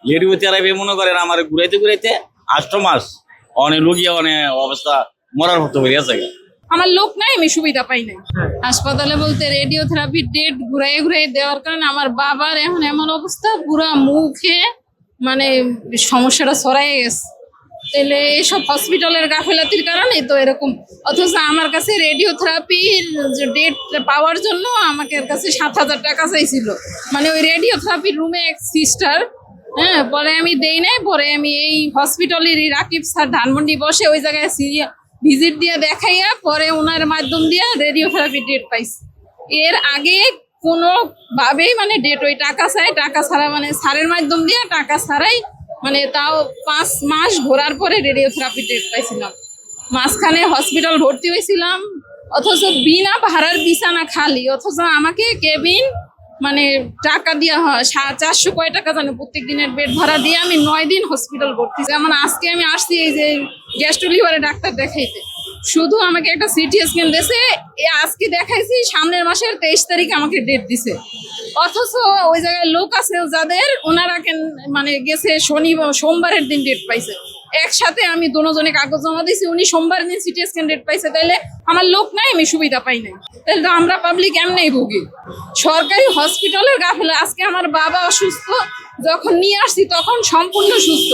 লেডিও therapy মনে করেন আমার ঘুরাইতে ঘুরাইতে 8 মাস অনেক রোগী অনেক অবস্থা মরার মতো হয়ে গেছে। আমার লোক নাই, আমি সুবিধা পাই নাই হাসপাতালে বলতে রেডিওথেরাপির ডেট ঘুরাই ঘুরাই দেওয়ার কারণে আমার বাবার এখন এমন অবস্থা, পুরা মুখে মানে সমস্যাটা ছড়াই গেছে। তাহলে এইসব হসপিটালের গাফিলাতির কারণে তো এরকম। অথচ আমার কাছে রেডিওথেরাপির ডেট পাওয়ার জন্য আমাকে কাছে 7,000 টাকা চাইছিল, মানে ওই রেডিওথেরাপির রুমে এক সিস্টার। হ্যাঁ, পরে আমি দেই নাই, পরে আমি এই হসপিটালের রাকিব স্যার ধানমন্ডি বসে ওই জায়গায় ভিজিট দিয়ে দেখাইয়া পরে ওনার মাধ্যম দিয়ে রেডিওথেরাপি ডেট পাইছি। এর আগে কোনো ভাবেই মানে ডেট ওই টাকা চাই, টাকা ছাড়া মানে স্যারের মাধ্যম দিয়ে টাকা ছাড়াই মানে তাও 5 মাস ঘোরার পরে রেডিওথেরাপি ডেট পাইছিলাম। মাঝখানে হসপিটাল ভর্তি হয়েছিলাম, অথচ বিনা ভাড়ার বিছানা খালি, অথচ আমাকে কেবিন মানে টাকা দেওয়া হয় 400 কয় টাকা জানো প্রত্যেক দিনের বেড ভাড়া দিয়ে আমি 9 দিন হসপিটাল ভর্তি। যেমন আজকে আমি আসছি এই যে গ্যাস্ট্রোলিভারে ডাক্তার দেখাইতে, শুধু আমাকে একটা সিটি স্ক্যান দিয়েছে, আজকে দেখাইছি সামনের মাসের 23 তারিখ আমাকে ডেট দিছে। অথচ ওই জায়গায় লোক আছে যাদের ওনারা মানে গেছে সোমবারের দিন ডেট পাইছে। একসাথে আমি দুজনে কাগজ জমা দিয়েছি, উনি সোমবার দিন সিটি স্ক্যান ডেট পাইছে। তাইলে আমার লোক নাই, আমি সুবিধা পাই নাই, তাহলে তো আমরা পাবলিক এমনিই ভুগি। সরকারি হসপিটালের গাফেলা। আজকে আমার বাবা অসুস্থ, যখন নিয়ে আসছি তখন সম্পূর্ণ সুস্থ।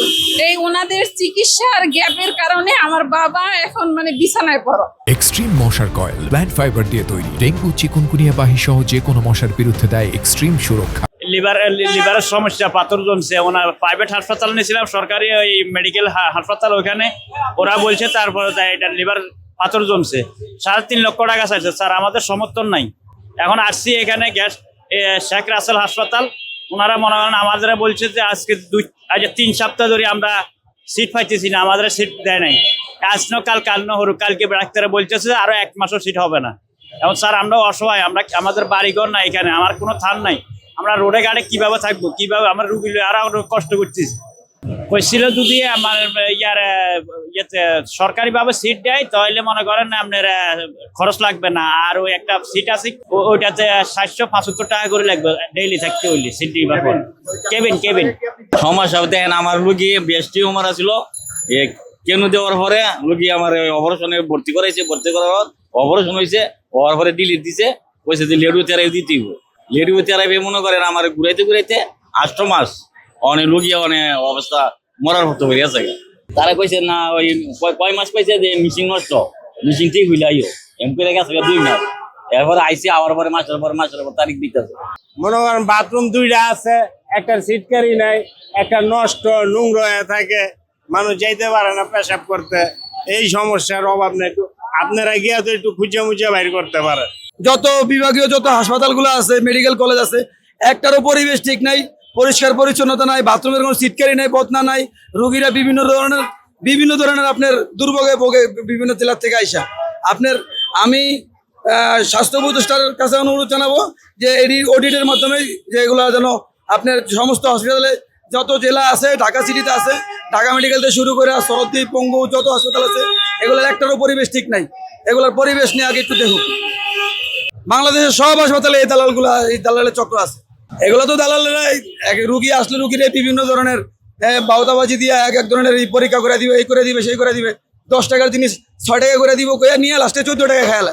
এই ওনাদের চিকিৎসার গ্যাপের কারণে আমার বাবা এখন মানে বিছানায় পড়া। এক্সট্রিম মশার কয়েল প্ল্যান্ট ফাইবার দিয়ে তৈরি, ডেঙ্গু চিকুনগুনিয়া বাহি সহ যে কোনো মশার বিরুদ্ধে দেয় এক্সট্রিম সুরক্ষা। লিভারের সমস্যা, পাথর জমছে, ওনার প্রাইভেট হাসপাতাল নিয়েছিলাম, সরকারি ওই মেডিকেল হাসপাতাল, ওখানে ওরা বলছে তারপরে এটা লিভার পাথর জমছে, 3.5 লক্ষ টাকা চাইছে। স্যার আমাদের সমর্থন নাই। এখন আসছি এখানে শেখ রাসেল হাসপাতাল, ওনারা মনে করেন আমাদের বলছে যে আজকে 3 সপ্তাহ ধরে আমরা সিট পাইতেছি না, আমাদের সিট দেয় নাই। আজ ন কাল ন হরু, কালকে ডাক্তারে বলতেছে আরো 1 মাসও সিট হবে না। এখন স্যার আমরা অসহায়, আমাদের বাড়িঘর নাই এখানে, আমার কোনো থান নাই, আমরা রোডে গাড়ে কিভাবে থাকবো, কিভাবে আমার রুগী আরো কষ্ট করতেছি। কইছিল যদি আমার সরকারি ভাবে সিট দেয় তাহলে মনে করেন আপনার খরচ লাগবে না। আর ওই একটা সিট আছে ওইটাতে 775 টাকা করে লাগবে ডেইলি থাকতে হইলে সিট দিবার পর। কেবিন সমস্যা দেখেন, আমার রুগী বেশ টিউমার ছিল, কেন দেওয়ার পরে রুগী আমার অপারেশনে ভর্তি করাইছে, ভর্তি করার অপারেশন হয়েছে, হওয়ার পরে ডিলিট দিছে, কইছে যে লেডিও থেরাপি দিতেই। লেডিও থেরাপি মনে করেন আমার ঘুরাইতে ঘুরাইতে 8 মাস অনেক রোগী অনেক অবস্থা মরার মতো হয়ে গেছে। তারা কইছে না ওই কয় মাস পাইছে যে মিশিং নষ্ট, মিশিং ঠিক হইলে আইও এমপি গেছে 2 মাস। এরপরে আইসি আবার পরে মাসের পর তারিখ দিতেছে। মনে করেন বাথরুম 2টা আছে, একটা সিটকারি নাই, একটা নষ্ট নোংরা হয়ে থাকে, মানুষ যাইতে পারে না পেশাব করতে। এই সমস্যার অভাব নেই, আপনারা গিয়ে তো একটু খুঁজে মুজে বাইর করতে পারেন। যত বিভাগীয় যত হাসপাতালগুলো আছে, মেডিকেল কলেজ আছে, একটারও পরিবেশ ঠিক নাই, পরিষ্কার পরিচ্ছন্নতা নাই, বাথরুমের কোনো সিটকারি নাই, বদনা নাই। রোগীরা বিভিন্ন ধরনের আপনার দুর্ভোগে ভোগে বিভিন্ন জেলার থেকে আইসা। আমি স্বাস্থ্য উপদেষ্টার কাছে অনুরোধ জানাবো যে এই অডিটের মাধ্যমে যেগুলো যেন আপনার সমস্ত হসপিটালে যত জেলা আছে, ঢাকা সিটিতে আছে, ঢাকা মেডিকেল থেকে শুরু করে সরদ্বীপ, পঙ্গু যত হাসপাতাল আছে, এগুলোর একটারও পরিবেশ ঠিক নাই। এগুলোর পরিবেশ নিয়ে আগে একটু দেখুন। বাংলাদেশের সব হাসপাতালে এই দালালের চক্র আছে। এগুলো তো দালালেরা রুগী আসলে রুগীর বিভিন্ন ধরনের বাউতাবাজি দিয়ে এক ধরনের পরীক্ষা করে দিবে, এই করে দিবে, সেই করে দিবে, 10 টাকার জিনিস 6 টাকা করে দিব, নিয়ে লাস্টে 14 টাকা খেয়াল।